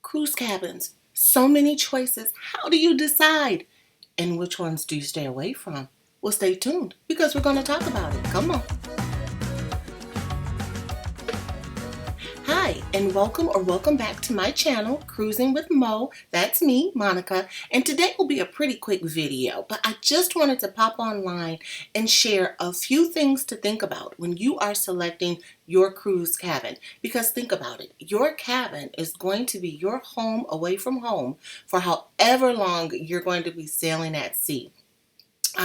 cruise cabins. So many choices. How do you decide? And which ones do you stay away from? Well, stay tuned because we're going to talk about it. Come on. Hi, and welcome back to my channel, Cruising with Mo. That's me, Monica, and today will be a pretty quick video, but I just wanted to pop online and share a few things to think about when you are selecting your cruise cabin. Because think about it, your cabin is going to be your home away from home for however long you're going to be sailing at sea.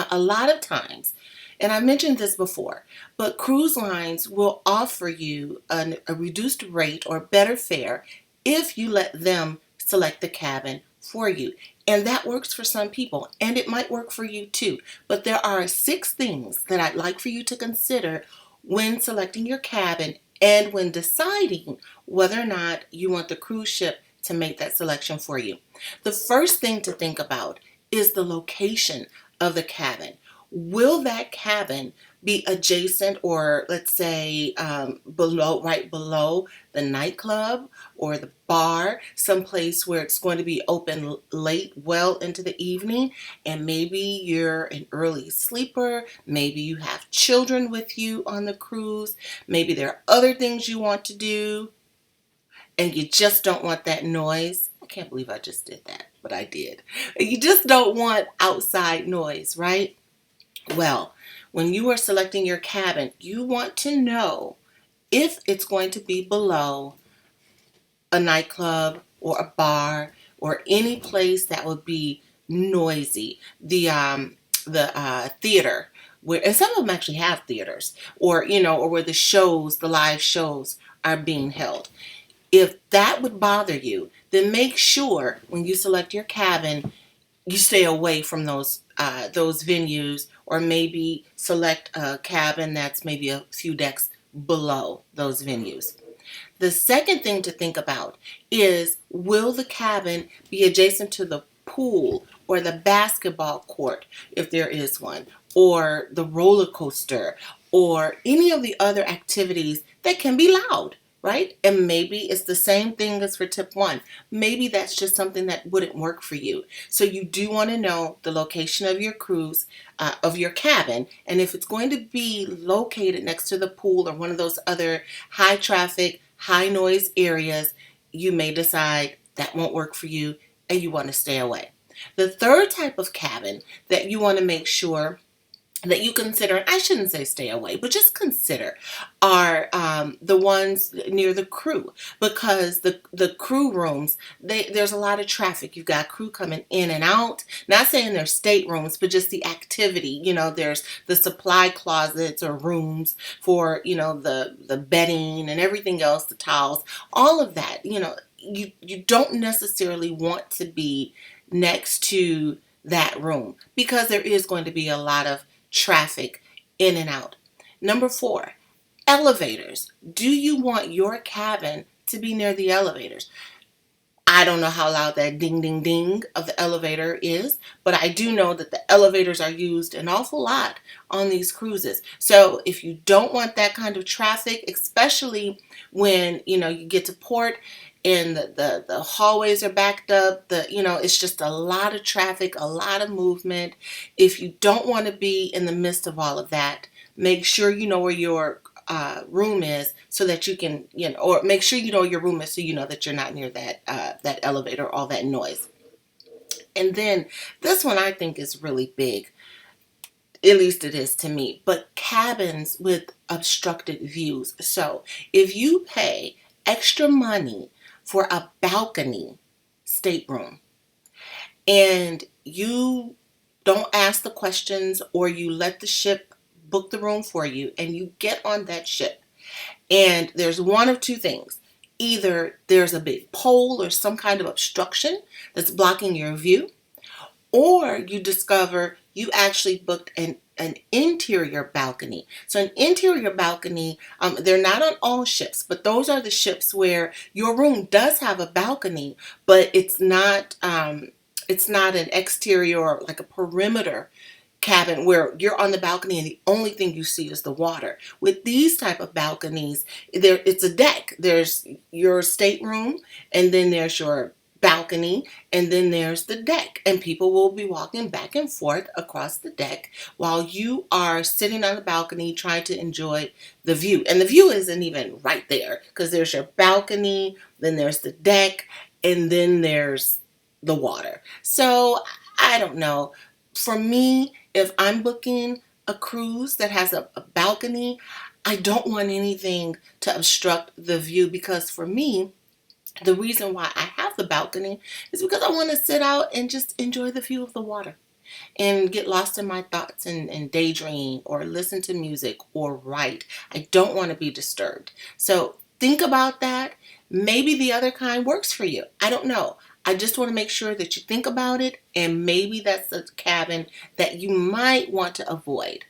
A lot of times, and I mentioned this before, but cruise lines will offer you a reduced rate or better fare if you let them select the cabin for you. And that works for some people, and it might work for you too. But there are 6 things that I'd like for you to consider when selecting your cabin and when deciding whether or not you want the cruise ship to make that selection for you. The first thing to think about is the location of the cabin. Will that cabin be adjacent, or let's say right below the nightclub or the bar, someplace where it's going to be open late, well into the evening, and maybe you're an early sleeper, maybe you have children with you on the cruise, maybe there are other things you want to do, and you just don't want that noise. I can't believe I just did that, but I did. You just don't want outside noise, right? Well, when you are selecting your cabin, you want to know if it's going to be below a nightclub or a bar or any place that would be noisy. The theater, where, and some of them actually have theaters, or or where the live shows are being held. If that would bother you, then make sure when you select your cabin, you stay away from those venues, or maybe select a cabin that's maybe a few decks below those venues. The second thing to think about is, will the cabin be adjacent to the pool or the basketball court, if there is one, or the roller coaster, or any of the other activities that can be loud? Right? And maybe it's the same thing as for tip 1. Maybe that's just something that wouldn't work for you. So you do want to know the location of your cruise, of your cabin, and if it's going to be located next to the pool or one of those other high traffic, high noise areas, you may decide that won't work for you and you want to stay away. The third type of cabin that you want to make sure that you consider, and I shouldn't say stay away, but just consider, are the ones near the crew, because the crew rooms, there's a lot of traffic. You've got crew coming in and out. Not saying they're staterooms, but just the activity. There's the supply closets or rooms for the bedding and everything else, the towels, all of that. You don't necessarily want to be next to that room because there is going to be a lot of traffic in and out. Number 4, elevators. Do you want your cabin to be near the elevators? I don't know how loud that ding, ding, ding of the elevator is, but I do know that the elevators are used an awful lot on these cruises. So if you don't want that kind of traffic, especially when, you get to port and the hallways are backed up, it's just a lot of traffic, a lot of movement. If you don't want to be in the midst of all of that, make sure you know where your room is, so that you can, or make sure you know your room is, so you know that you're not near that elevator, all that noise. And then this one I think is really big, at least it is to me, but cabins with obstructed views. So if you pay extra money for a balcony stateroom and you don't ask the questions, or you let the ship book the room for you, and you get on that ship and there's one of two things. Either there's a big pole or some kind of obstruction that's blocking your view, or you discover you actually booked an interior balcony. So an interior balcony, they're not on all ships, but those are the ships where your room does have a balcony, but it's not an exterior, like a perimeter cabin where you're on the balcony and the only thing you see is the water. With these type of balconies, it's a deck. There's your stateroom, and then there's your balcony, and then there's the deck, and people will be walking back and forth across the deck while you are sitting on the balcony trying to enjoy the view. And the view isn't even right there, because there's your balcony, then there's the deck, and then there's the water. So I don't know. For me, if I'm booking a cruise that has a balcony, I don't want anything to obstruct the view, because for me, the reason why I have the balcony is because I want to sit out and just enjoy the view of the water and get lost in my thoughts and daydream or listen to music or write. I don't want to be disturbed. So think about that. Maybe the other kind works for you. I don't know. I just want to make sure that you think about it, and maybe that's a cabin that you might want to avoid.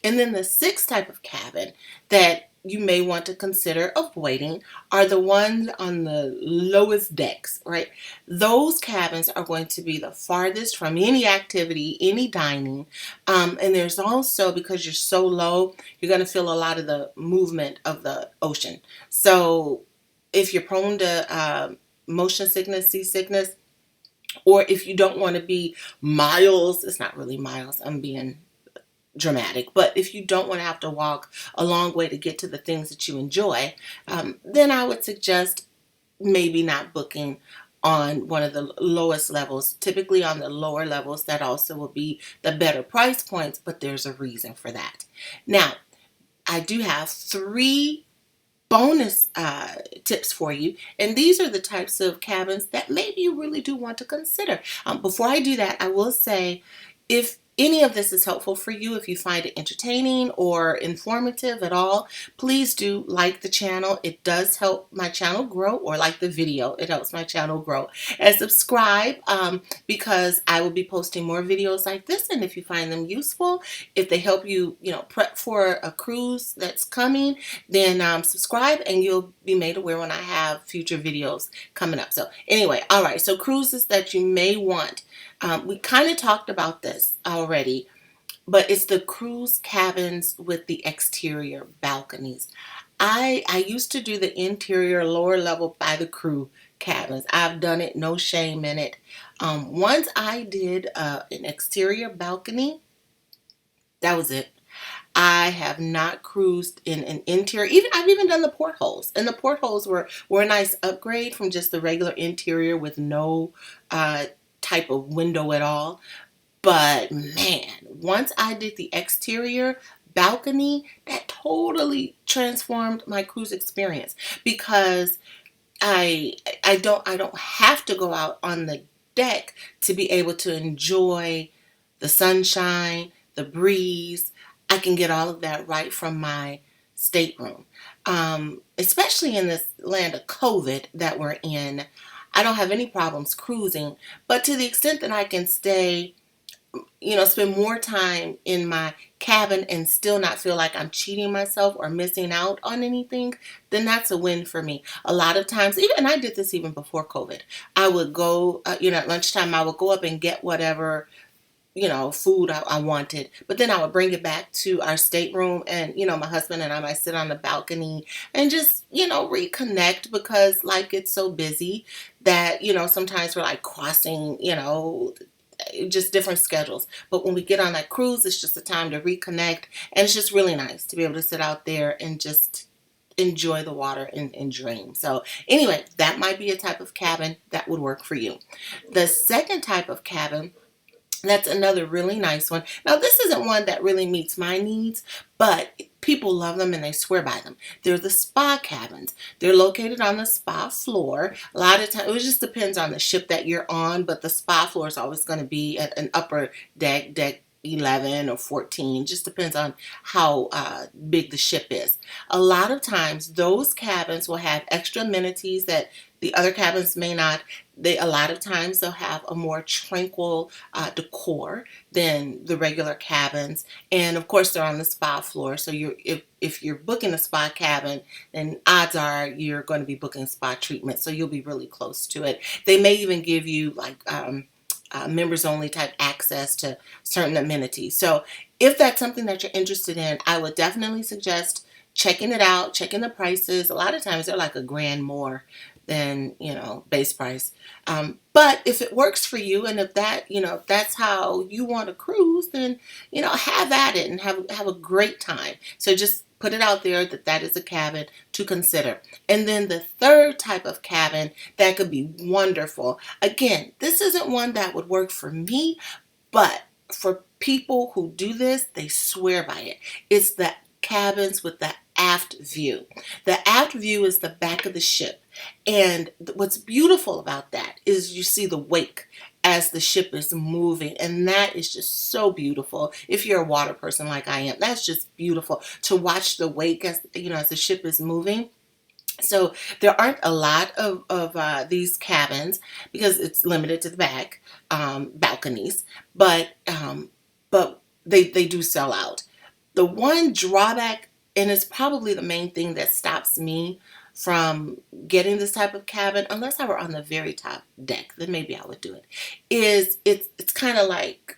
And then the sixth type of cabin that you may want to consider avoiding are the ones on the lowest decks, right? Those cabins are going to be the farthest from any activity, any dining. And there's also, because you're so low, you're going to feel a lot of the movement of the ocean. So if you're prone to motion sickness, seasickness, or if you don't want to be miles, it's not really miles, I'm being dramatic, but if you don't want to have to walk a long way to get to the things that you enjoy, then I would suggest maybe not booking on one of the lowest levels. Typically on the lower levels, that also will be the better price points, but there's a reason for that. Now, I do have three bonus tips for you, and these are the types of cabins that maybe you really do want to consider. Before I do that, I will say, if any of this is helpful for you, if you find it entertaining or informative at all, please do like the channel. It does help my channel grow, or like the video. It helps my channel grow. And subscribe, because I will be posting more videos like this. And if you find them useful, if they help you, prep for a cruise that's coming, then subscribe and you'll be made aware when I have future videos coming up. So anyway, all right. So cruises that you may want. We kind of talked about this already, but it's the cruise cabins with the exterior balconies. I used to do the interior lower level by the crew cabins. I've done it, no shame in it. Once I did an exterior balcony, that was it. I have not cruised in an interior. I've even done the portholes, and the portholes were a nice upgrade from just the regular interior with no type of window at all. But man, once I did the exterior balcony, that totally transformed my cruise experience, because I don't have to go out on the deck to be able to enjoy the sunshine, the breeze. I can get all of that right from my stateroom. Especially in this land of COVID that we're in, I don't have any problems cruising, but to the extent that I can stay, spend more time in my cabin and still not feel like I'm cheating myself or missing out on anything, then that's a win for me. A lot of times, and I did this even before COVID, I would go, at lunchtime, I would go up and get whatever food I wanted. But then I would bring it back to our stateroom, and, my husband and I might sit on the balcony and just, reconnect, because life gets so busy that, sometimes we're like crossing, just different schedules. But when we get on that cruise, it's just a time to reconnect. And it's just really nice to be able to sit out there and just enjoy the water and dream. So anyway, that might be a type of cabin that would work for you. The second type of cabin, that's another really nice one. Now, this isn't one that really meets my needs, but people love them and they swear by them. They're the spa cabins. They're located on the spa floor. A lot of times, it just depends on the ship that you're on, but the spa floor is always going to be at an upper deck 11 or 14. Just depends on how big the ship is. A lot of times, those cabins will have extra amenities that the other cabins may not. A lot of times they'll have a more tranquil decor than the regular cabins, and of course they're on the spa floor. So if you're booking a spa cabin, then odds are you're going to be booking spa treatment. So you'll be really close to it. They may even give you like members only type access to certain amenities. So if that's something that you're interested in, I would definitely suggest checking it out, checking the prices. A lot of times they're like a grand more than, base price. But if it works for you, and if if that's how you want to cruise, then, have at it and have a great time. So just put it out there that that is a cabin to consider. And then the third type of cabin that could be wonderful. Again, this isn't one that would work for me, but for people who do this, they swear by it. It's the cabins with the aft view. The aft view is the back of the ship. And what's beautiful about that is you see the wake as the ship is moving. And that is just so beautiful. If you're a water person like I am, that's just beautiful to watch the wake as the ship is moving. So there aren't a lot of these cabins because it's limited to the back balconies, but they do sell out. The one drawback, and it's probably the main thing that stops me from getting this type of cabin, unless I were on the very top deck, then maybe I would do it, is it's kind of like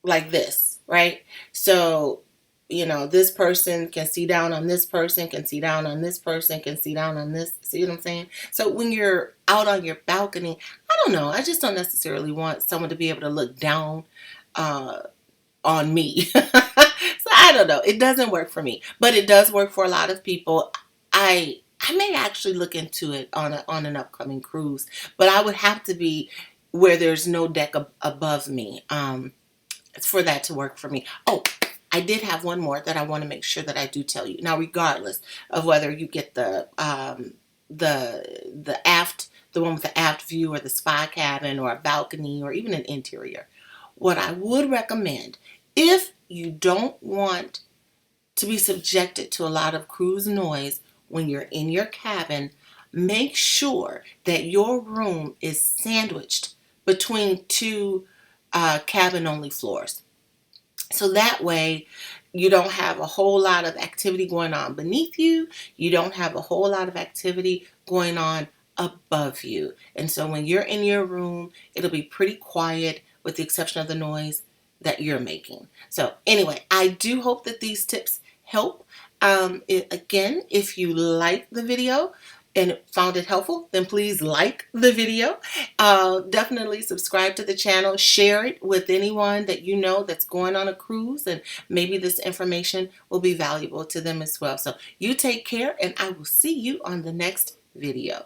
this, right? So, this person can see down on this person, can see down on this person, can see down on this. See what I'm saying? So when you're out on your balcony, I don't know. I just don't necessarily want someone to be able to look down on me. So I don't know. It doesn't work for me, but it does work for a lot of people. I may actually look into it on an upcoming cruise, but I would have to be where there's no deck above me. For that to work for me. Oh, I did have one more that I want to make sure that I do tell you. Now, regardless of whether you get the aft, the one with the aft view, or the spa cabin, or a balcony, or even an interior, what I would recommend, if you don't want to be subjected to a lot of cruise noise when you're in your cabin, make sure that your room is sandwiched between two cabin only floors. So that way you don't have a whole lot of activity going on beneath you. You don't have a whole lot of activity going on above you. And so when you're in your room, it'll be pretty quiet with the exception of the noise that you're making. So anyway, I do hope that these tips help. Again, if you like the video and found it helpful, then please like the video. Definitely subscribe to the channel. Share it with anyone that you know that's going on a cruise, and maybe this information will be valuable to them as well. So you take care, and I will see you on the next video.